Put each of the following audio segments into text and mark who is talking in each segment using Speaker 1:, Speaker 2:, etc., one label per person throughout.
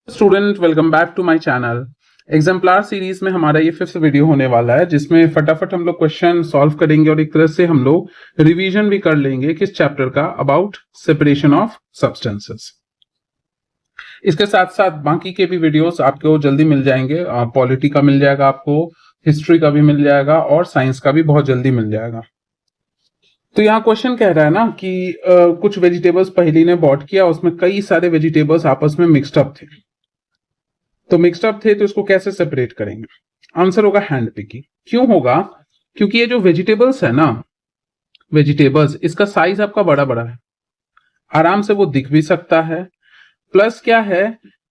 Speaker 1: Student welcome back to my channel. Exemplar series में हमारा ये 5th वीडियो होने वाला है जिसमें फटाफट हम लोग क्वेश्चन सॉल्व करेंगे और एक तरह से हम लोग रिवीजन भी कर लेंगे किस चैप्टर का, अबाउट सेपरेशन ऑफ सब्सटेंसेस। इसके साथ साथ बाकी के भी वीडियोस आपको जल्दी मिल जाएंगे। पॉलिटी का मिल जाएगा, आपको हिस्ट्री का भी मिल जाएगा और साइंस का भी बहुत जल्दी मिल जाएगा। तो यहाँ क्वेश्चन कह रहा है ना कि कुछ वेजिटेबल्स पहली ने बॉट किया, उसमें कई सारे वेजिटेबल्स आपस में मिक्सड अप थे। तो मिक्सड अप थे तो इसको कैसे सेपरेट करेंगे? आंसर होगा हैंड पिकिंग। क्यों होगा? क्योंकि ये जो वेजिटेबल्स है ना, वेजिटेबल्स, इसका साइज आपका बड़ा बड़ा है, आराम से वो दिख भी सकता है। प्लस क्या है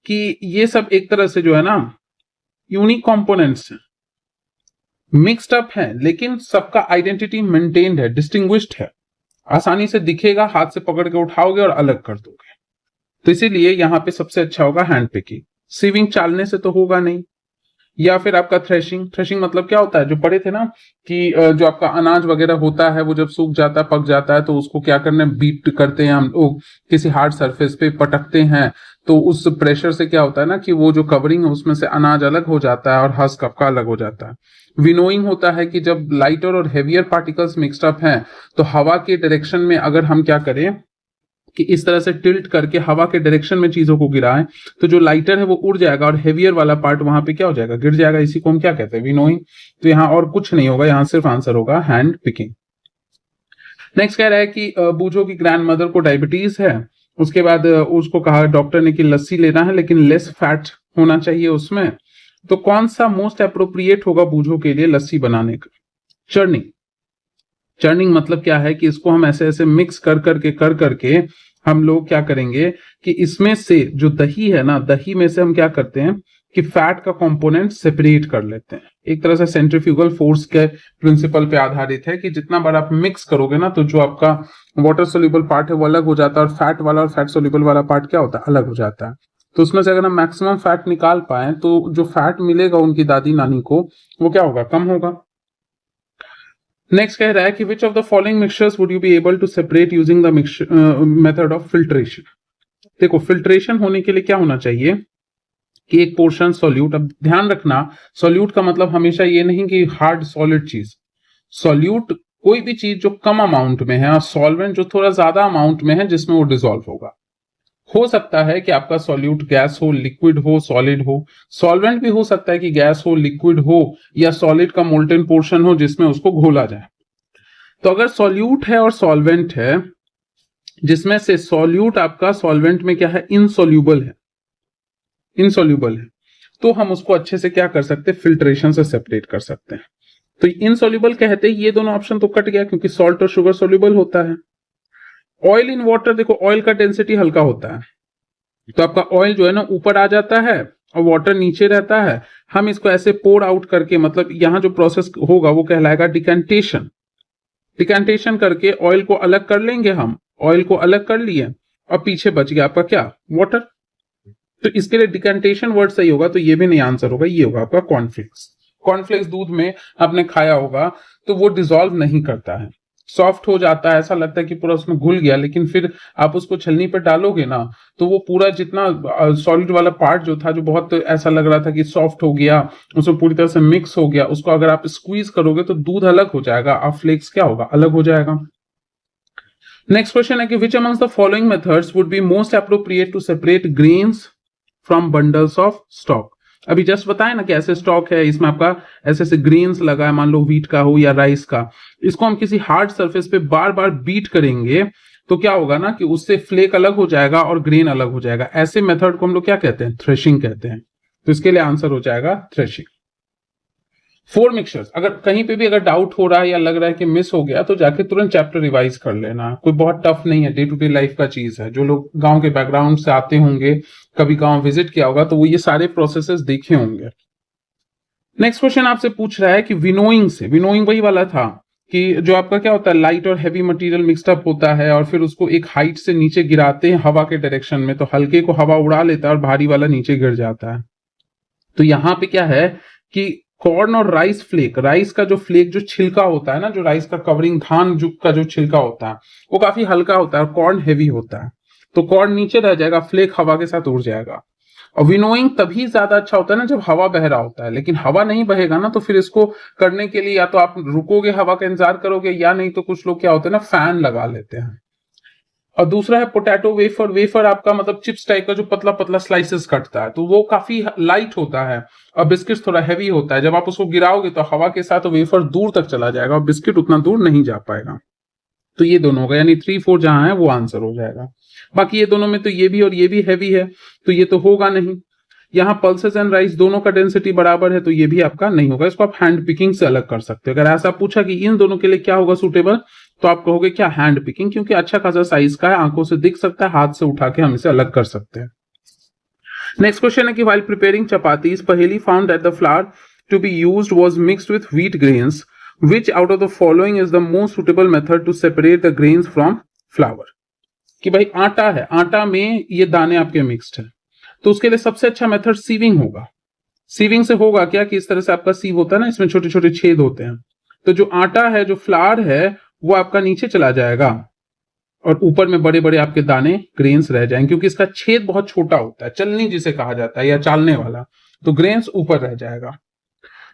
Speaker 1: कि ये सब एक तरह से जो है ना यूनिक कंपोनेंट्स है, मिक्सड अप है, लेकिन सबका आइडेंटिटी मेंटेन्ड है, डिस्टिंग्विश्ड है, आसानी से दिखेगा, हाथ से पकड़ के उठाओगे और अलग कर दोगे। तो इसीलिए यहां पे सबसे अच्छा होगा हैंड पिकिंग। सीविंग चालने से तो होगा नहीं, या फिर आपका थ्रेशिंग। थ्रेशिंग मतलब क्या होता है, जो पढ़े थे ना कि जो आपका अनाज वगैरह होता है वो जब सूख जाता है, पक जाता है, तो उसको क्या करना है, बीट करते हैं हम लोग, किसी हार्ड सरफेस पे पटकते हैं। तो उस प्रेशर से क्या होता है ना कि वो जो कवरिंग है उसमें से अनाज अलग हो जाता है और हस्क आपका अलग हो जाता है। विनोइंग होता है कि जब लाइटर और हेवियर पार्टिकल्स मिक्सड अप हैं तो हवा के डायरेक्शन में अगर हम क्या करें कि इस तरह से टिल्ट करके हवा के डायरेक्शन में चीजों को गिराएं तो जो लाइटर है वो उड़ जाएगा और हेवियर वाला पार्ट वहां पे क्या हो जाएगा, गिर जाएगा। इसी को हम क्या कहते हैं, विनोइंग। तो यहाँ और कुछ नहीं होगा, यहाँ सिर्फ आंसर होगा हैंड पिकिंग। नेक्स्ट कह रहा है कि बूझो की ग्रैंड मदर को डायबिटीज है, उसके बाद उसको कहा डॉक्टर ने कि लस्सी लेना है लेकिन लेस फैट होना चाहिए उसमें। तो कौन सा मोस्ट अप्रोप्रिएट होगा बूझो के लिए लस्सी बनाने का? चर्निंग। चर्निंग मतलब क्या है कि इसको हम ऐसे ऐसे मिक्स कर करके हम लोग क्या करेंगे कि इसमें से जो दही है ना, दही में से हम क्या करते हैं कि फैट का कंपोनेंट सेपरेट कर लेते हैं। एक तरह से सेंट्रीफ्यूगल फोर्स के प्रिंसिपल पे आधारित है कि जितना बार आप मिक्स करोगे ना तो जो आपका वाटर सोल्यूबल पार्ट है वो अलग हो जाता है और फैट वाला और फैट सोल्यूबल वाला पार्ट क्या होता है, अलग हो जाता है। तो उसमें से अगर हम मैक्सिमम फैट निकाल पाए तो जो फैट मिलेगा उनकी दादी नानी को वो क्या होगा, कम होगा। नेक्स्ट कह रहा है कि which of the following mixtures would you be able to separate using the method of filtration. देखो, फिल्ट्रेशन होने के लिए क्या होना चाहिए कि एक पोर्शन सॉल्यूट। अब ध्यान रखना, सॉल्यूट का मतलब हमेशा ये नहीं कि हार्ड सॉलिड चीज। सॉल्यूट कोई भी चीज जो कम अमाउंट में है और सॉल्वेंट जो थोड़ा ज्यादा अमाउंट में है जिसमें वो डिसॉल्व होगा। हो सकता है कि आपका सॉल्यूट गैस हो, लिक्विड हो, सॉलिड हो। सॉल्वेंट भी हो सकता है कि गैस हो, लिक्विड हो, या सॉलिड का मोल्टेन पोर्शन हो जिसमें उसको घोला जाए। तो अगर सॉल्यूट है और सॉल्वेंट है, जिसमें से सॉल्यूट आपका सॉल्वेंट में क्या है, इनसॉल्यूबल है, इनसॉल्यूबल है, तो हम उसको अच्छे से क्या कर सकते हैं, फिल्ट्रेशन से सेपरेट कर सकते हैं। तो इनसॉल्यूबल कहते ही ये दोनों ऑप्शन तो कट गया क्योंकि सॉल्ट और शुगर सॉल्यूबल होता है। ऑयल इन वाटर, देखो ऑयल का डेंसिटी हल्का होता है, तो आपका ऑयल जो है ना ऊपर आ जाता है और वाटर नीचे रहता है। हम इसको ऐसे पोर आउट करके, मतलब यहां जो प्रोसेस होगा वो कहलाएगा डिकेंटेशन। डिकेंटेशन करके ऑयल को अलग कर लेंगे हम, ऑयल को अलग कर लिए और पीछे बच गया आपका क्या, वाटर। तो इसके लिए डिकेंटेशन वर्ड सही होगा, तो ये भी नहीं आंसर होगा, ये होगा आपका कॉर्नफ्लेक्स। कॉर्नफ्लेक्स दूध में आपने खाया होगा तो वो डिसॉल्व नहीं करता है, सॉफ्ट हो जाता है, ऐसा लगता है कि पूरा उसमें घुल गया, लेकिन फिर आप उसको छलनी पर डालोगे ना तो वो पूरा जितना सॉलिड वाला पार्ट जो था, जो बहुत ऐसा लग रहा था कि सॉफ्ट हो गया, उसमें पूरी तरह से मिक्स हो गया, उसको अगर आप स्क्वीज करोगे तो दूध अलग हो जाएगा और फ्लेक्स क्या होगा, अलग हो जाएगा। नेक्स्ट क्वेश्चन है कि which amongst the following methods would be most appropriate to separate grains from bundles of stalk. अभी जस्ट बताया ना कि ऐसे स्टॉक है, इसमें आपका ऐसे ऐसे ग्रेन्स लगा है, मान लो व्हीट का हो या राइस का, इसको हम किसी हार्ड सरफेस पे बार बार बीट करेंगे तो क्या होगा ना कि उससे फ्लेक अलग हो जाएगा और ग्रेन अलग हो जाएगा। ऐसे मेथड को हम लोग क्या कहते हैं, थ्रेशिंग कहते हैं। तो इसके लिए आंसर हो जाएगा थ्रेशिंग। 4 मिक्सचर्स, अगर कहीं पे भी अगर डाउट हो रहा है या लग रहा है कि मिस हो गया तो जाके तुरंत चैप्टर रिवाइज कर लेना, कोई बहुत टफ नहीं है, डे टू डे लाइफ का चीज है। जो लोग गांव के बैकग्राउंड से आते होंगे, कभी गांव विजिट किया होगा, तो वो ये सारे प्रोसेसेस देखे होंगे। नेक्स्ट क्वेश्चन आपसे पूछ रहा है कि विनोइंग से, विनोइंग वही वाला था कि जो आपका क्या होता है, लाइट और हैवी मटेरियल मिक्सड अप होता है और फिर उसको एक हाइट से नीचे गिराते हैं हवा के डायरेक्शन में, तो हल्के को हवा उड़ा लेता है और भारी वाला नीचे गिर जाता है। तो यहां पे क्या है कि कॉर्न और राइस फ्लेक, राइस का जो फ्लेक जो छिलका होता है ना, जो राइस का कवरिंग, धान का जो छिलका होता है वो काफी हल्का होता है और कॉर्न हैवी होता है। तो कॉर्न नीचे रह जाएगा, फ्लेक हवा के साथ उड़ जाएगा। और विनोइंग तभी ज्यादा अच्छा होता है ना जब हवा बह रहा होता है, लेकिन हवा नहीं बहेगा ना तो फिर इसको करने के लिए या तो आप रुकोगे, हवा का इंतजार करोगे, या नहीं तो कुछ लोग क्या होता है ना फैन लगा लेते हैं। और दूसरा है पोटैटो वेफर। वेफर आपका मतलब चिप्स टाइप का जो पतला पतला स्लाइसेस कटता है, तो वो काफी लाइट होता है और बिस्किट थोड़ा हैवी होता है। जब आप उसको गिराओगे तो हवा के साथ वेफर दूर तक चला जाएगा और बिस्किट उतना दूर नहीं जा पाएगा। तो ये दोनों होगा, यानी 3 4 जहां है वो आंसर हो जाएगा। बाकी ये दोनों में तो ये भी और ये भी हैवी है, तो ये तो होगा नहीं। यहाँ पल्सेस एंड राइस दोनों का डेंसिटी बराबर है, तो ये भी आपका नहीं होगा। इसको आप हैंड पिकिंग से अलग कर सकते हो। अगर ऐसा पूछा कि इन दोनों के लिए क्या होगा सुटेबल, तो आप कहोगे क्या हैंड पिकिंग, क्योंकि अच्छा खासा साइज का है, आंखों से दिख सकता है, हाथ से उठा के हम इसे अलग कर सकते हैं। नेक्स्ट क्वेश्चन है कि while preparing chapatis, Paheli found that the flour to be used was mixed with wheat grains. Which out of the following is the most suitable method to separate the grains from flour? कि भाई आटा है, आटा में ये दाने आपके mixed है, तो उसके लिए सबसे अच्छा मेथड सीविंग होगा। सीविंग से होगा क्या कि इस तरह से आपका सीव होता है ना, इसमें छोटे छोटे छेद होते हैं, तो जो आटा है, जो फ्लावर है, वो आपका नीचे चला जाएगा और ऊपर में बड़े बड़े आपके दाने ग्रेन्स रह जाएंगे, क्योंकि इसका छेद बहुत छोटा होता है, चलनी जिसे कहा जाता है या चालने वाला, तो ग्रेन्स ऊपर रह जाएगा।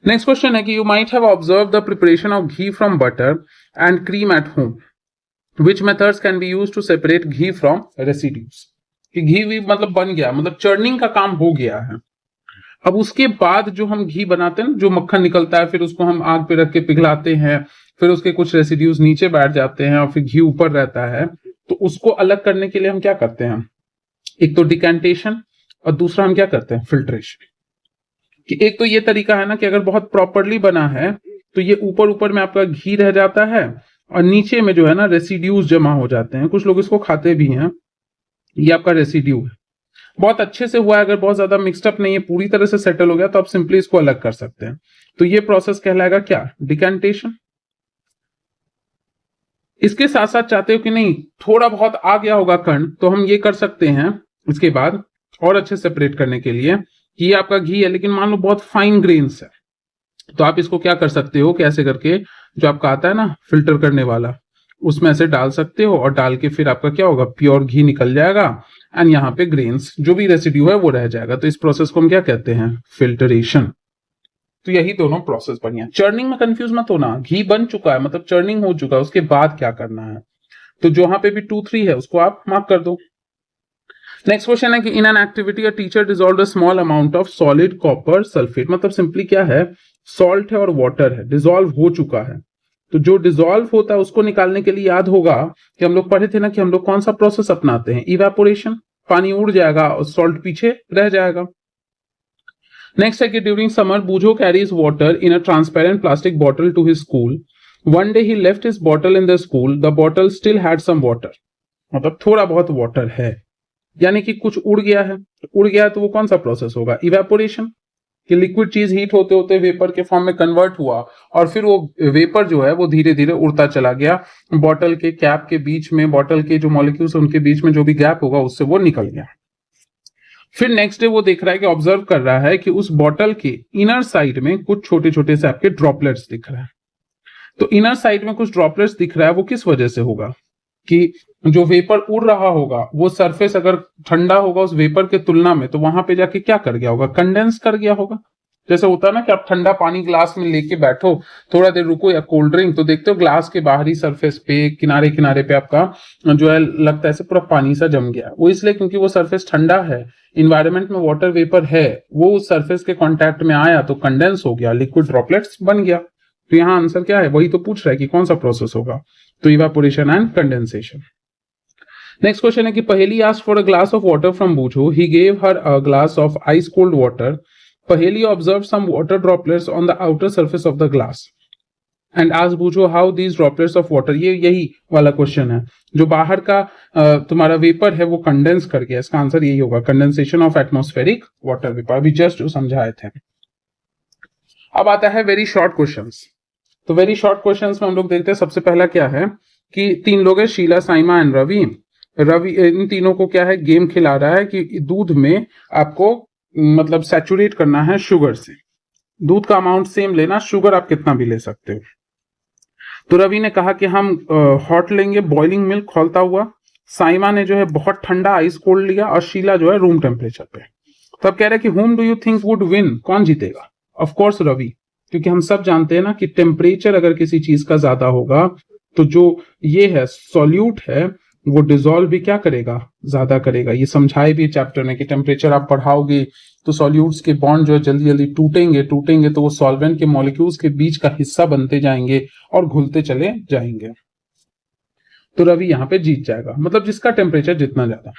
Speaker 1: नेक्स्ट क्वेश्चन है कि you might have observe the preparation of ghee from butter and cream at home, which methods can be use to separate ghee from residues. कि घी भी मतलब बन गया, मतलब चर्निंग का काम हो गया है, अब उसके बाद जो हम घी बनाते हैं, जो मक्खन निकलता है, फिर उसको हम आग पे रख के पिघलाते हैं, फिर उसके कुछ रेसिड्यूज नीचे बैठ जाते हैं और फिर घी ऊपर रहता है, तो उसको अलग करने के लिए हम क्या करते हैं, एक तो डिकेंटेशन और दूसरा हम क्या करते हैं, फिल्ट्रेशन। कि एक तो ये तरीका है ना कि अगर बहुत प्रॉपरली बना है तो ये ऊपर ऊपर में आपका घी रह जाता है और नीचे में जो है ना रेसिड्यूज जमा हो जाते हैं, कुछ लोग इसको खाते भी हैं, ये आपका रेसिड्यू है। बहुत अच्छे से हुआ है, अगर बहुत ज्यादा मिक्सड अप नहीं है, पूरी तरह से सेटल हो गया, तो आप सिंपली इसको अलग कर सकते हैं। तो ये प्रोसेस कहलाएगा क्या, डिकेंटेशन। इसके साथ साथ चाहते हो कि नहीं थोड़ा बहुत आ गया होगा कण, तो हम ये कर सकते हैं इसके बाद और अच्छे सेपरेट करने के लिए कि ये आपका घी है, लेकिन मान लो बहुत फाइन ग्रेन्स है, तो आप इसको क्या कर सकते हो, कैसे करके जो आपका आता है ना फिल्टर करने वाला, उसमें से डाल सकते हो और डाल के फिर आपका क्या होगा, प्योर घी निकल जाएगा एंड यहाँ पे ग्रेन्स जो भी रेसिड्यू है वो रह जाएगा। तो इस प्रोसेस को हम क्या कहते हैं, फिल्टरेशन। तो यही दोनों प्रोसेस बढ़िया। चर्निंग में कंफ्यूज मत होना, घी बन चुका है मतलब चर्निंग हो चुका है, उसके बाद क्या करना है, तो जहां पे भी 2 3 है उसको आप मार्क कर दो। नेक्स्ट क्वेश्चन है कि in an activity a teacher dissolved a small amount of solid copper sulphate. मतलब सिंपली क्या है, सॉल्ट है और वाटर है, डिसॉल्व हो चुका है, तो जो डिसॉल्व होता है उसको निकालने के लिए याद होगा कि हम लोग पढ़े थे ना कि हम लोग कौन सा प्रोसेस अपनाते हैं, इवेपोरेशन। पानी उड़ जाएगा और सॉल्ट पीछे रह जाएगा। नेक्स्ट है कि during summer Boojho carries water in a transparent plastic bottle to his school. One day he left his bottle in the school, the bottle still had some water. मतलब थोड़ा बहुत वाटर है, यानी कि कुछ उड़ गया है, उड़ गया है तो वो कौन सा प्रोसेस होगा, इवेपोरेशन। कि लिक्विड चीज हीट होते होते वेपर के फॉर्म में कन्वर्ट हुआ और फिर वो वेपर जो है वो धीरे धीरे उड़ता चला गया, बॉटल के कैप के बीच में, बॉटल के जो मॉलिक्यूल्स उनके बीच में जो भी गैप होगा उससे वो निकल गया। फिर नेक्स्ट डे वो देख रहा है कि ऑब्जर्व कर रहा है कि उस बॉटल के इनर साइड में कुछ छोटे छोटे से आपके ड्रॉपलेट्स दिख रहे हैं। तो इनर साइड में कुछ ड्रॉपलेट्स दिख रहा है, वो किस वजह से होगा कि जो वेपर उड़ रहा होगा वो सरफेस अगर ठंडा होगा उस वेपर के तुलना में, तो वहां पे जाके क्या कर गया होगा, कंडेंस कर गया होगा। जैसे होता है ना कि आप ठंडा पानी ग्लास में लेके बैठो, थोड़ा देर रुको, या कोल्ड ड्रिंक, तो देखते हो ग्लास के बाहरी सरफेस पे किनारे किनारे पे आपका जो है लगता है पूरा पानी सा जम गया। वो इसलिए क्योंकि वो सरफेस ठंडा है, इन्वायरमेंट में वाटर वेपर है, वो उस सरफेस के कॉन्टैक्ट में आया तो कंडेंस हो गया, लिक्विड ड्रॉपलेट्स बन गया। तो यहाँ आंसर क्या है, वही तो पूछ रहा है कि कौन सा प्रोसेस होगा, तो evaporation and condensation. Next question है कि Paheli asked for a glass of water from Boojho, he gave her a glass of ice cold water, Paheli observe some water droplets on the outer surface of the glass and asked Boojho how these droplets of water. ये यही वाला question है, जो बाहर का तुम्हारा vapour है वो कंडेंस कर गया, इसका आंसर यही होगा, condensation of atmospheric water vapour, अभी जस्ट जो समझाए थे। अब आता है वेरी शॉर्ट क्वेश्चंस। तो वेरी शॉर्ट क्वेश्चंस में हम लोग देखते हैं, सबसे पहला क्या है कि 3 लोग हैं, शीला, साइमा एंड रवि। रवि इन तीनों को क्या है, गेम खिला रहा है कि दूध में आपको मतलब सैचुरेट करना है शुगर से, दूध का अमाउंट सेम लेना, शुगर आप कितना भी ले सकते हो। तो रवि ने कहा कि हम हॉट लेंगे, बॉइलिंग मिल्क खौलता हुआ। साइमा ने जो है बहुत ठंडा आइस कोल्ड लिया और शीला जो है रूम टेम्परेचर पे। तो अब कह रहे हैं कि whom do you think would win, कौन जीतेगा? ऑफ कोर्स रवि, क्योंकि हम सब जानते हैं ना कि टेम्परेचर अगर किसी चीज का ज्यादा होगा तो जो ये है सॉल्यूट है वो डिसॉल्व भी क्या करेगा, ज्यादा करेगा। ये समझाए भी चैप्टर में कि टेम्परेचर आप बढ़ाओगे तो सॉल्यूट्स के बॉन्ड जो है जल्दी जल्दी टूटेंगे तो वो सॉल्वेंट के मॉलिक्यूल्स के बीच का हिस्सा बनते जाएंगे और घुलते चले जाएंगे। तो रवि यहाँ पे जीत जाएगा, मतलब जिसका टेम्परेचर जितना ज्यादा।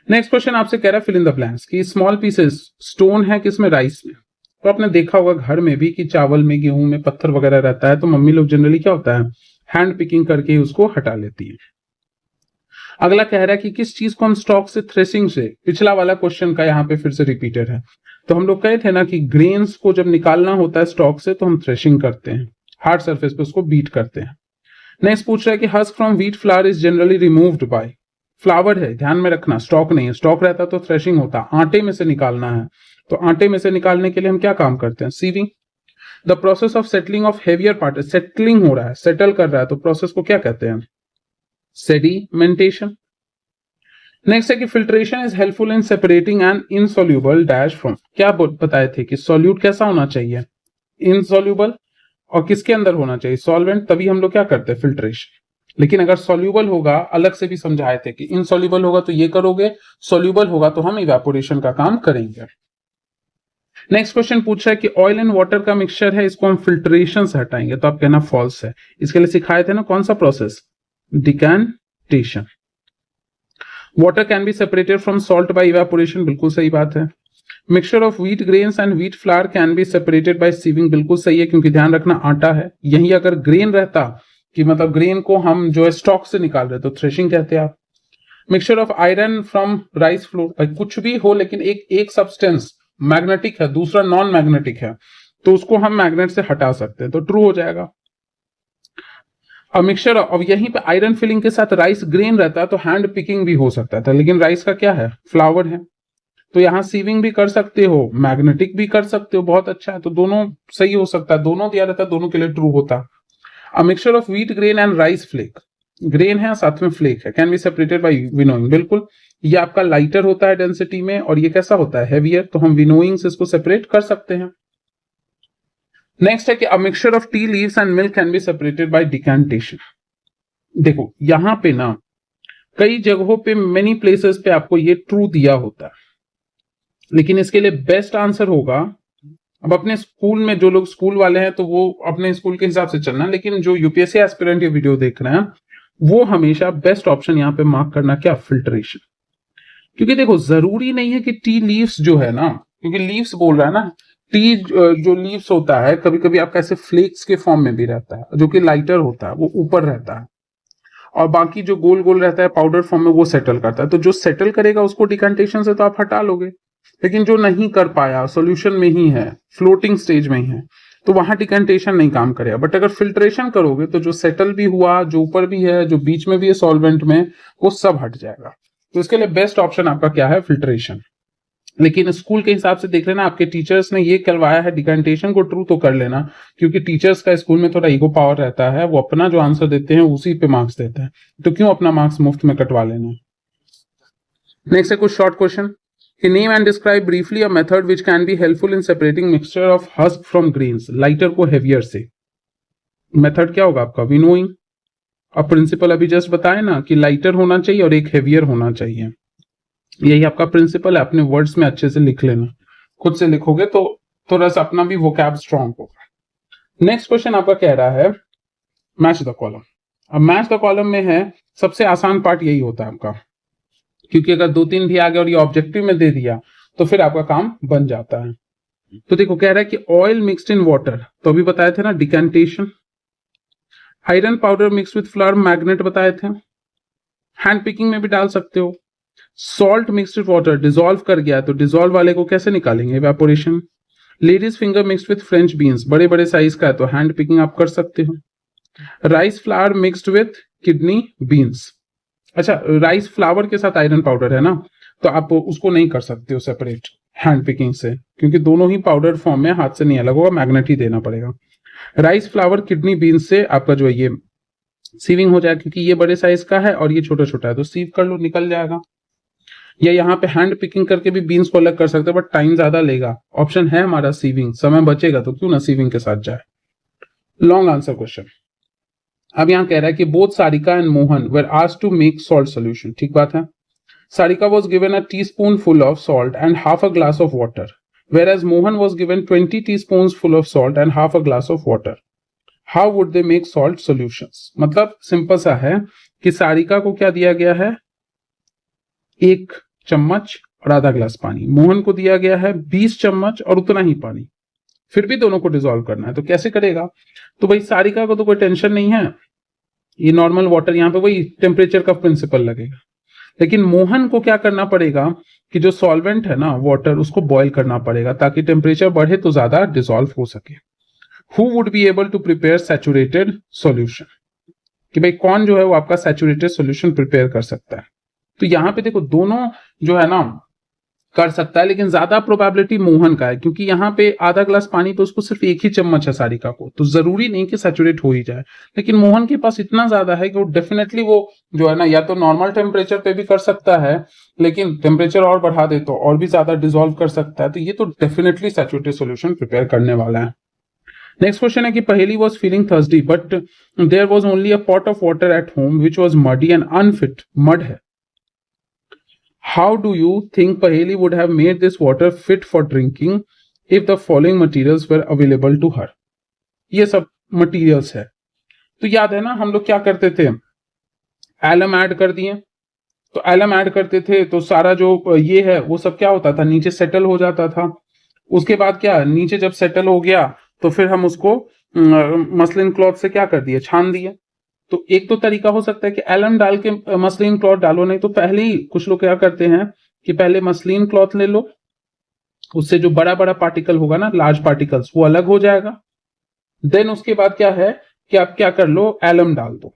Speaker 1: नेक्स्ट क्वेश्चन आपसे कह रहा है फिल इन द ब्लैंक्स कि स्मॉल पीसेस स्टोन है किसमें, राइस में। तो आपने देखा होगा घर में भी कि चावल में गेहूं में पत्थर वगैरह रहता है तो मम्मी लोग जनरली क्या होता है हैंड पिकिंग करके ही उसको हटा लेती है। अगला कह रहा है कि किस चीज को हम स्टॉक से थ्रेसिंग से, पिछला वाला क्वेश्चन का यहाँ पे फिर से रिपीटेड है। तो हम लोग कहे थे ना कि ग्रेन्स को जब निकालना होता है स्टॉक से तो हम थ्रेशिंग करते हैं, हार्ड सरफेस पे उसको बीट करते हैं। नेक्स्ट पूछ रहा है कि husk from wheat flour is generally removed by, flower है ध्यान में रखना, स्टॉक नहीं है, स्टॉक रहता तो थ्रेशिंग होता, आटे में से निकालना है तो आटे में से निकालने के लिए हम क्या काम करते हैं, sieving. The process of settling of heavier part, settling हो रहा है, सेटल कर रहा है तो प्रोसेस को क्या कहते हैं, सेडिमेंटेशन। नेक्स्ट है कि filtration is helpful in separating an insoluble dash from, क्या बताए थे कि सॉल्यूट कैसा होना चाहिए, इनसॉल्यूबल, और किसके अंदर होना चाहिए, सॉल्वेंट, तभी हम लोग क्या करते हैं फिल्ट्रेशन। लेकिन अगर सॉल्यूबल होगा, अलग से भी समझाए थे कि इनसॉल्यूबल होगा तो ये करोगे, सॉल्यूबल होगा तो हम इवेपोरेशन का काम करेंगे। नेक्स्ट क्वेश्चन पूछ रहा है कि ऑयल एंड वाटर का मिक्सचर है, इसको हम फिल्ट्रेशन से हटाएंगे, तो आप कहना फॉल्स है। इसके लिए सिखाए थे ना कौन सा process, decantation. Water can be separated from salt by evaporation, बिल्कुल सही बात है। Mixture of wheat grains and wheat flour can be separated by sieving, बिल्कुल सही है, क्योंकि ध्यान रखना आटा है, यही अगर ग्रेन रहता कि मतलब ग्रेन को हम जो है स्टॉक से निकाल रहे तो थ्रेशिंग कहते हैं आप। Mixture of iron from rice flour, कुछ भी हो लेकिन एक सब्सटेंस मैग्नेटिक है दूसरा नॉन मैग्नेटिक है तो उसको हम मैग्नेट से हटा सकते हैं तो ट्रू हो जाएगा। अब मिक्सचर, अब यहीं पे आयरन फिलिंग के साथ राइस ग्रेन रहता है तो हैंड पिकिंग भी हो सकता था, लेकिन राइस का क्या है, फ्लावर है, तो यहाँ सीविंग भी कर सकते हो, मैग्नेटिक भी कर सकते हो, बहुत अच्छा है, तो दोनों सही हो सकता है, दोनों दिया रहता है, दोनों के लिए ट्रू होता। A mixture of wheat grain and rice flake, grain है साथ में फ्लेक है, can be separated by winnowing, बिल्कुल, ये आपका लाइटर होता है डेंसिटी में और ये कैसा होता है, हेवियर, तो हम विनोइंग से इसको सेपरेट कर सकते हैं। नेक्स्ट है कि अ mixture of tea leaves and milk can be separated bye decantation. देखो यहां पे ना कई जगहों पे मेनी प्लेसेस पे आपको ये ट्रू दिया होता है, लेकिन इसके लिए बेस्ट आंसर होगा, अब अपने स्कूल में जो लोग स्कूल वाले हैं तो वो अपने स्कूल के हिसाब से चलना, लेकिन जो यूपीएससी एस्पिरेंट ये वीडियो देख रहे हैं वो हमेशा बेस्ट ऑप्शन यहाँ पे मार्क करना क्या, फिल्ट्रेशन। क्योंकि देखो जरूरी नहीं है कि टी लीव्स जो है ना, क्योंकि लीव्स बोल रहा है ना, टी जो लीव्स होता है कभी कभी आपका ऐसे फ्लेक्स के फॉर्म में भी रहता है जो कि लाइटर होता है, वो ऊपर रहता है, और बाकी जो गोल गोल रहता है पाउडर फॉर्म में वो सेटल करता है, तो जो सेटल करेगा उसको डिकैंटेशन से तो आप हटा लोगे, लेकिन जो नहीं कर पाया, सॉल्यूशन में ही है, फ्लोटिंग स्टेज में ही है, तो वहां डिकैंटेशन नहीं काम करेगा। बट अगर फिल्ट्रेशन करोगे तो जो सेटल भी हुआ, जो ऊपर भी है, जो बीच में भी है सॉल्वेंट में, वो सब हट जाएगा। तो इसके लिए बेस्ट ऑप्शन आपका क्या है, फिल्ट्रेशन। लेकिन स्कूल के हिसाब से देख लेना, आपके टीचर्स ने ये करवाया है डिकैंटेशन को ट्रू तो कर लेना, क्योंकि टीचर्स का स्कूल में थोड़ा ईगो पावर रहता है, वो अपना जो आंसर देते हैं उसी पे मार्क्स देते हैं, तो क्यों अपना मार्क्स मुफ्त में कटवा लेना। नेक्स्ट है कुछ short question, name and describe briefly a method which can be helpful in separating mixture of husk from grains, lighter को हेवियर से। मेथड क्या होगा आपका, विनोइंग। अब प्रिंसिपल अभी जस्ट बताए ना कि लाइटर होना चाहिए और एक हेवियर होना चाहिए, यही आपका प्रिंसिपल है, अपने वर्ड्स में अच्छे से लिख लेना, खुद से लिखोगे तो थोड़ा सा अपना भी वोकैब स्ट्रांग होगा। नेक्स्ट क्वेश्चन आपका कह रहा है मैच द कॉलम। अब मैच द कॉलम में है सबसे आसान पार्ट यही होता है आपका, क्योंकि अगर 2-3 भी आ गया और ये ऑब्जेक्टिव में दे दिया तो फिर आपका काम बन जाता है। तो देखो कह रहा है कि ऑयल मिक्सड इन वाटर, तो अभी बताए थे ना decantation. Iron powder mix with flower, magnet बताए थे, हैंड पिकिंग में भी डाल सकते हो। Salt mixed with water, dissolve कर गया तो डिसॉल्व वाले को कैसे निकालेंगे, evaporation. Ladies finger mixed with French beans, बड़े बड़े साइज का है तो हैंड पिकिंग आप कर सकते हो। Rice flour mixed with kidney beans, अच्छा राइस फ्लावर के साथ आयरन पाउडर है ना, तो आप उसको नहीं कर सकते हो सेपरेट हैंड पिकिंग से, क्योंकि दोनों ही पाउडर फॉर्म में, हाथ से नहीं अलग होगा, मैग्नेट ही देना पड़ेगा। राइस फ्लावर किडनी बीन्स से आपका जो है ये सीविंग हो जाएगा, क्योंकि ये बड़े साइज का है और ये छोटा छोटा है, तो सीव कर लो, निकल जाएगा। या यहाँ पे हैंड पिकिंग करके भी बीन्स को अलग कर सकते हैं, बट टाइम ज्यादा लेगा। ऑप्शन है हमारा सीविंग, समय बचेगा तो क्यों ना सीविंग के साथ जाए। Long answer question. अब यहाँ कह रहा है कि both Sarika and Mohan were asked to make salt solution. ठीक बात है। Sarika was given a teaspoonful of salt and half a glass of water, whereas Mohan was given 20 teaspoons full of salt and half a glass of water. How would they make salt solutions? मतलब simple सा है कि सारिका को क्या दिया गया है, 1 चम्मच और आधा ग्लास पानी। मोहन को दिया गया है 20 चम्मच और उतना ही पानी। फिर भी दोनों को डिसॉल्व करना है, तो कैसे करेगा? तो भाई सारिका को तो कोई टेंशन नहीं है, ये नॉर्मल वाटर, यहाँ पे वही टेम्परेचर का प्रिंसिपल लगेगा। लेकिन मोहन को क्या करना पड़ेगा कि जो सॉल्वेंट है ना वाटर, उसको बॉईल करना पड़ेगा ताकि टेम्परेचर बढ़े तो ज्यादा डिसॉल्व हो सके। Who would be able to prepare saturated solution, कि भाई कौन जो है वो आपका सैचुरेटेड सॉल्यूशन प्रिपेयर कर सकता है। तो यहाँ पे देखो दोनों जो है ना कर सकता है, लेकिन ज्यादा प्रोबेबिलिटी मोहन का है, क्योंकि यहाँ पे आधा ग्लास पानी पे उसको सिर्फ 1 ही चम्मच है सारिका को, तो जरूरी नहीं कि सैचुरेट हो ही जाए। लेकिन मोहन के पास इतना ज्यादा है कि वो डेफिनेटली वो जो है ना या तो नॉर्मल टेम्परेचर पे भी कर सकता है, लेकिन टेम्परेचर और बढ़ा दे तो और भी ज्यादा डिसॉल्व कर सकता है। तो ये तो डेफिनेटली सैचुरेटेड सॉल्यूशन प्रिपेयर करने वाला है। नेक्स्ट क्वेश्चन है कि Paheli was feeling thirsty but there was only a pot of water at home which was muddy and unfit. Mud है। How do you think Paheli would have made this water fit for drinking if the following materials were available to her? ये सब materials है। तो याद है ना हम लोग क्या करते थे, एलम ऐड कर दिए, तो एलम ऐड करते थे तो सारा जो ये है वो सब क्या होता था, नीचे सेटल हो जाता था। उसके बाद क्या, नीचे जब सेटल हो गया तो फिर हम उसको मसलिन क्लॉथ से क्या कर दिए, छान दिए। तो एक तो तरीका हो सकता है कि एलम डाल के मसलिन क्लॉथ डालो, नहीं तो पहले ही कुछ लोग क्या करते हैं कि पहले मसलिन क्लॉथ ले लो, उससे जो बड़ा बड़ा पार्टिकल होगा ना, लार्ज पार्टिकल्स, वो अलग हो जाएगा। देन उसके बाद क्या है कि आप क्या कर लो, एलम डाल दो,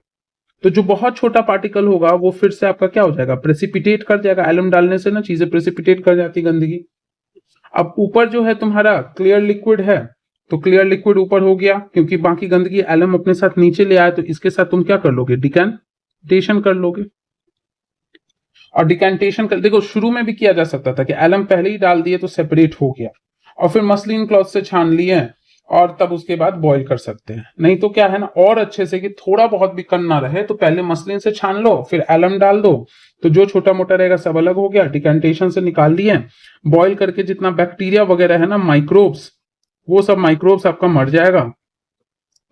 Speaker 1: तो जो बहुत छोटा पार्टिकल होगा वो फिर से आपका क्या हो जाएगा, प्रेसिपिटेट कर जाएगा। एलम डालने से ना चीजें प्रेसिपिटेट कर जाती गंदगी। अब ऊपर जो है तुम्हारा क्लियर लिक्विड है, तो क्लियर लिक्विड ऊपर हो गया, क्योंकि बाकी गंदगी एलम अपने साथ नीचे ले आए, तो इसके साथ तुम क्या कर लोगे, डिकैंटेशन कर लोगे। और डिकैंटेशन कर, देखो शुरू में भी किया जा सकता था कि एलम पहले ही डाल दिए तो सेपरेट हो गया, और फिर मसलिन क्लॉथ से छान लिए और तब उसके बाद बॉईल कर सकते हैं। नहीं तो क्या है ना, और अच्छे से कि थोड़ा बहुत भी करना रहे तो पहले मसलिन से छान लो, फिर एलम डाल दो, तो जो छोटा मोटा रहेगा सब अलग हो गया, डिकैंटेशन से निकाल लिए, बॉईल करके जितना बैक्टीरिया वगैरह है ना, माइक्रोब्स, वो सब माइक्रोब्स आपका मर जाएगा,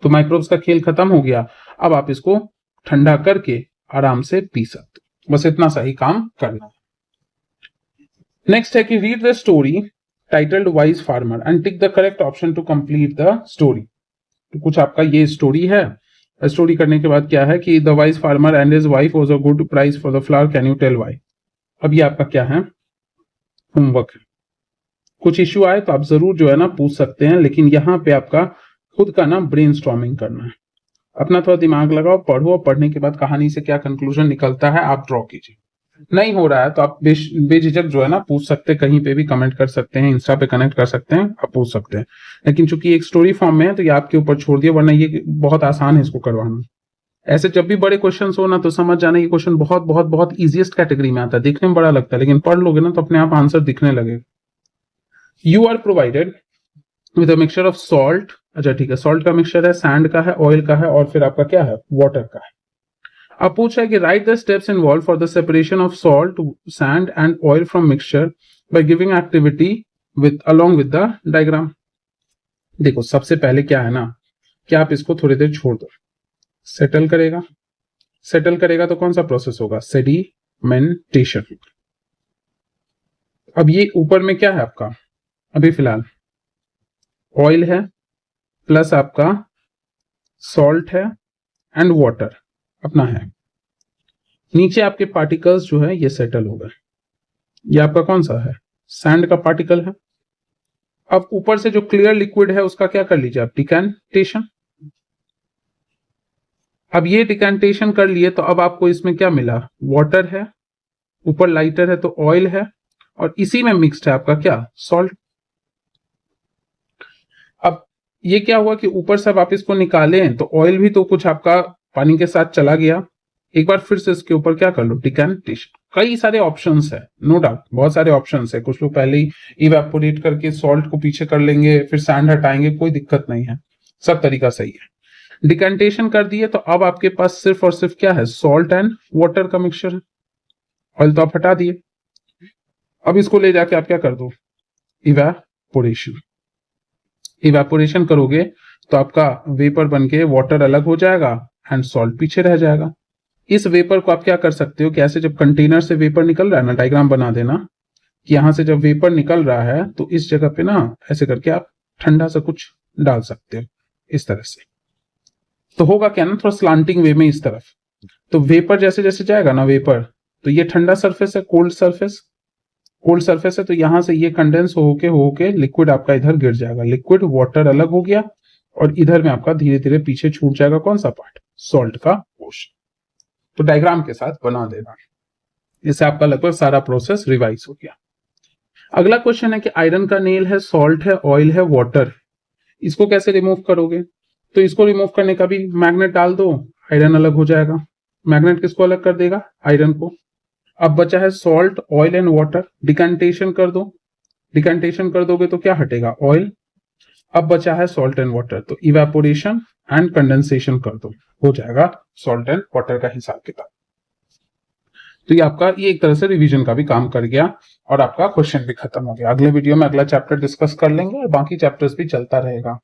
Speaker 1: तो माइक्रोब्स का खेल खत्म हो गया। अब आप इसको ठंडा करके आराम से पी सकते, बस इतना सा ही काम करना है। नेक्स्ट है कि read the story titled wise farmer and tick the correct option to complete the story. तो कुछ आपका ये स्टोरी है, स्टोरी करने के बाद क्या है कि the wise farmer and his wife was a good price for the flower, can you tell why. अब ये आपका क्या है, होमवर्क है। कुछ इश्यू आए तो आप जरूर जो है ना पूछ सकते हैं, लेकिन यहाँ पे आपका खुद का ना ब्रेनस्टॉर्मिंग करना है, अपना थोड़ा दिमाग लगाओ, पढ़ो, और पढ़ने के बाद कहानी से क्या कंक्लूजन निकलता है आप ड्रॉ कीजिए। नहीं हो रहा है तो आप बेझिझक जो है ना पूछ सकते हैं, कहीं पे भी कमेंट कर सकते हैं, इंस्टा पे कनेक्ट कर सकते हैं, आप पूछ सकते हैं। लेकिन चूंकि एक स्टोरी फॉर्म में है तो ये आपके ऊपर छोड़ दिया, वरना ये बहुत आसान है इसको करवाना। ऐसे जब भी बड़े क्वेश्चन हो ना तो समझ जाना ये क्वेश्चन बहुत बहुत बहुत इजीएस्ट कैटेगरी में आता है, देखने में बड़ा लगता है, लेकिन पढ़ लोगे ना तो अपने आप आंसर दिखने लगेगा। You are provided with a mixture of salt, अच्छा ठीक है, सॉल्ट का मिक्सचर है, सैंड का है, ऑयल का है, और फिर आपका क्या है, वाटर का है। अब पूछ रहा है कि right the steps involve for the separation of salt, sand and oil from mixture by giving activity with along with the diagram. देखो सबसे पहले क्या है ना कि आप इसको थोड़ी देर छोड़ दो, सेटल करेगा, सेटल करेगा तो कौन सा प्रोसेस होगा, सेडिमेंटेशन। अब ये ऊपर में क्या है आपका, अभी फिलहाल ऑयल है, प्लस आपका सॉल्ट है एंड वाटर अपना है, नीचे आपके पार्टिकल्स जो है ये सेटल हो गए, ये आपका कौन सा है, सैंड का पार्टिकल है। अब ऊपर से जो क्लियर लिक्विड है उसका क्या कर लीजिए आप, डिकैंटेशन। अब ये डिकैंटेशन कर लिए तो अब आपको इसमें क्या मिला, वाटर है, ऊपर लाइटर है तो ऑयल है, और इसी में मिक्स्ड है आपका क्या, सॉल्ट। अब ये क्या हुआ कि ऊपर से आप इसको निकाले तो ऑयल भी तो कुछ आपका पानी के साथ चला गया, एक बार फिर से इसके ऊपर क्या कर लो, डिकैंटेशन। कई सारे ऑप्शंस है, नो डाउट बहुत सारे ऑप्शंस है। कुछ लोग पहले ही इवेपोरेट करके सॉल्ट को पीछे कर लेंगे, फिर सैंड हटाएंगे, कोई दिक्कत नहीं है, सब तरीका सही है। डिकेंटेशन कर दिए तो अब आपके पास सिर्फ और सिर्फ क्या है, सॉल्ट एंड वाटर का मिक्सचर है। ऑयल तो आप हटा दिए, अब इसको ले जाके आप क्या कर दो, इवेपोरेशन। इवेपोरेशन करोगे तो आपका वेपर बनके वाटर अलग हो जाएगा एंड सॉल्ट पीछे रह जाएगा। इस वेपर को आप क्या कर सकते हो कि ऐसे जब कंटेनर से वेपर निकल रहा है ना, डायग्राम बना देना कि यहां से जब वेपर निकल रहा है तो इस जगह पे ना ऐसे करके आप ठंडा सा कुछ डाल सकते हो इस तरह से, तो होगा क्या ना, थोड़ा स्लांटिंग वे में इस तरफ। तो वेपर जैसे जैसे जाएगा ना वेपर, तो ये ठंडा सरफेस है, कोल्ड सरफेस है, तो यहां से ये कंडेंस होके लिक्विड आपका इधर गिर जाएगा, लिक्विड वाटर अलग हो गया और इधर में आपका धीरे धीरे पीछे छूट जाएगा कौन सा पार्ट, सॉल्ट का पोर्शन। तो डायग्राम के साथ बना देना, इससे आपका लगभग सारा प्रोसेस रिवाइज हो गया। अगला क्वेश्चन है कि आयरन का नेल है, सॉल्ट है, ऑयल है, वाटर, इसको कैसे रिमूव करोगे। तो इसको रिमूव करने का भी मैग्नेट डाल दो, आयरन अलग हो जाएगा। मैग्नेट किसको अलग कर देगा, आयरन को। अब बचा है salt, oil and water, decantation कर दो। डिकेंटेशन कर दोगे तो क्या हटेगा, ऑयल। अब बचा है सॉल्ट एंड वाटर, तो इवेपोरेशन एंड कंडेंसेशन कर दो, हो जाएगा सॉल्ट एंड वाटर का हिसाब किताब। तो ये आपका ये एक तरह से रिवीजन का भी काम कर गया और आपका क्वेश्चन भी खत्म हो गया। अगले वीडियो में अगला चैप्टर डिस्कस कर लेंगे और बाकी चैप्टर्स भी चलता रहेगा।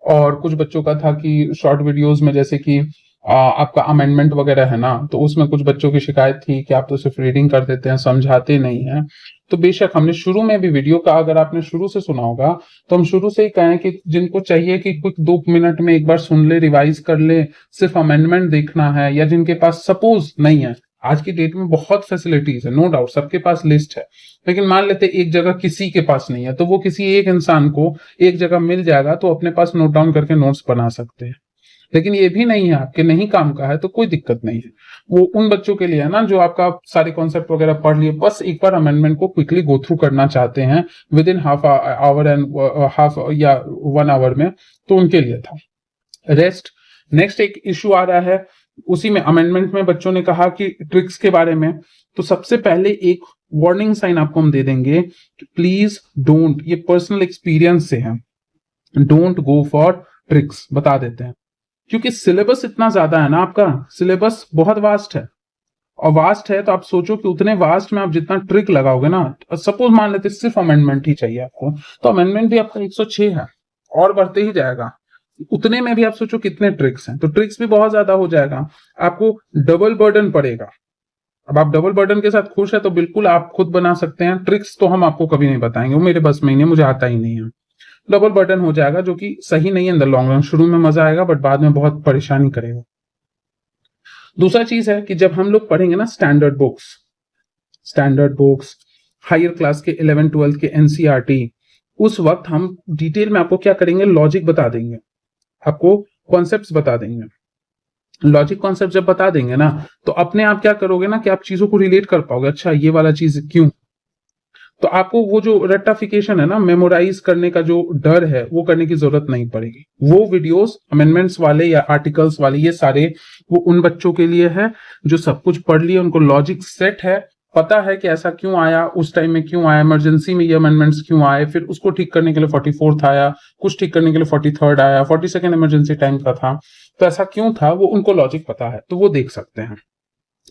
Speaker 1: और कुछ बच्चों का था कि शॉर्ट वीडियोस में जैसे कि आपका अमेंडमेंट वगैरह है ना, तो उसमें कुछ बच्चों की शिकायत थी कि आप तो सिर्फ रीडिंग कर देते हैं, समझाते नहीं हैं। तो बेशक हमने शुरू में भी वीडियो का, अगर आपने शुरू से सुना होगा तो हम शुरू से ही कहें कि जिनको चाहिए कि कुछ 2 मिनट में एक बार सुन ले, रिवाइज कर ले, सिर्फ अमेंडमेंट देखना है, या जिनके पास सपोज नहीं है, आज की डेट में बहुत फैसिलिटीज है, नो डाउट सबके पास लिस्ट है, लेकिन मान लेते एक जगह किसी के पास नहीं है, तो वो किसी एक इंसान को एक जगह मिल जाएगा तो अपने पास नोट डाउन करके नोट्स बना सकते हैं। लेकिन ये भी नहीं है, आपके नहीं काम का है तो कोई दिक्कत नहीं है। वो उन बच्चों के लिए है ना जो आपका सारे कॉन्सेप्ट वगैरह पढ़ लिए, बस एक बार अमेंडमेंट को क्विकली गो थ्रू करना चाहते हैं with in half hour and half या 1 आवर में, तो उनके लिए था। रेस्ट नेक्स्ट एक इश्यू आ रहा है, उसी में अमेंडमेंट में बच्चों ने कहा कि ट्रिक्स के बारे में, तो सबसे पहले एक वार्निंग साइन आपको हम दे देंगे कि प्लीज डोंट, ये पर्सनल एक्सपीरियंस से है, डोंट गो फॉर ट्रिक्स, बता देते हैं। क्योंकि सिलेबस इतना ज्यादा है ना, आपका सिलेबस बहुत वास्ट है, और वास्ट है तो आप सोचो कि उतने वास्ट में आप जितना ट्रिक लगाओगे ना, सपोज मान लेते सिर्फ अमेंडमेंट ही चाहिए आपको, तो अमेंडमेंट भी आपका 106 है और बढ़ते ही जाएगा, उतने में भी आप सोचो कितने ट्रिक्स हैं, तो ट्रिक्स भी बहुत ज्यादा हो जाएगा, आपको डबल बर्डन पड़ेगा। अब आप डबल बर्डन के साथ खुश है तो बिल्कुल आप खुद बना सकते हैं, ट्रिक्स तो हम आपको कभी नहीं बताएंगे, वो मेरे बस में नहीं है, मुझे आता ही नहीं है। डबल बर्डन हो जाएगा जो कि सही नहीं है इन द लॉन्ग रन। शुरू में मजा आएगा बट बाद में बहुत परेशानी करेगा। दूसरा चीज है कि जब हम लोग पढ़ेंगे ना स्टैंडर्ड बुक्स हायर क्लास के 11th 12th के एनसीईआरटी, उस वक्त हम डिटेल में आपको क्या करेंगे, लॉजिक बता देंगे, आपको कॉन्सेप्ट्स बता देंगे। लॉजिक कॉन्सेप्ट जब बता देंगे ना तो अपने आप क्या करोगे ना कि आप चीजों को रिलेट कर पाओगे, अच्छा ये वाला चीज क्यों। तो आपको वो जो रट्टाफिकेशन है ना, मेमोराइज करने का जो डर है, वो करने की जरूरत नहीं पड़ेगी। वो वीडियोस अमेंडमेंट्स वाले या आर्टिकल्स वाले ये सारे वो उन बच्चों के लिए है जो सब कुछ पढ़ लिए, उनको लॉजिक सेट है, पता है कि ऐसा क्यों आया, उस टाइम में क्यों आया, इमरजेंसी में ये अमेंडमेंट्स क्यों आए, फिर उसको ठीक करने के लिए 44th आया, कुछ ठीक करने के लिए 43rd आया, 42nd इमरजेंसी टाइम का था, तो ऐसा क्यों था वो उनको लॉजिक पता है, तो वो देख सकते हैं।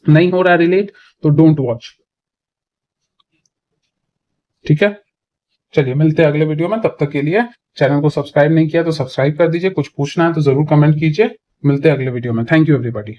Speaker 1: नहीं हो रहा है रिलेट तो डोंट वॉच, ठीक है। चलिए मिलते हैं अगले वीडियो में, तब तक के लिए चैनल को सब्सक्राइब नहीं किया तो सब्सक्राइब कर दीजिए, कुछ पूछना है तो जरूर कमेंट कीजिए। मिलते हैं अगले वीडियो में, थैंक यू एवरीबॉडी।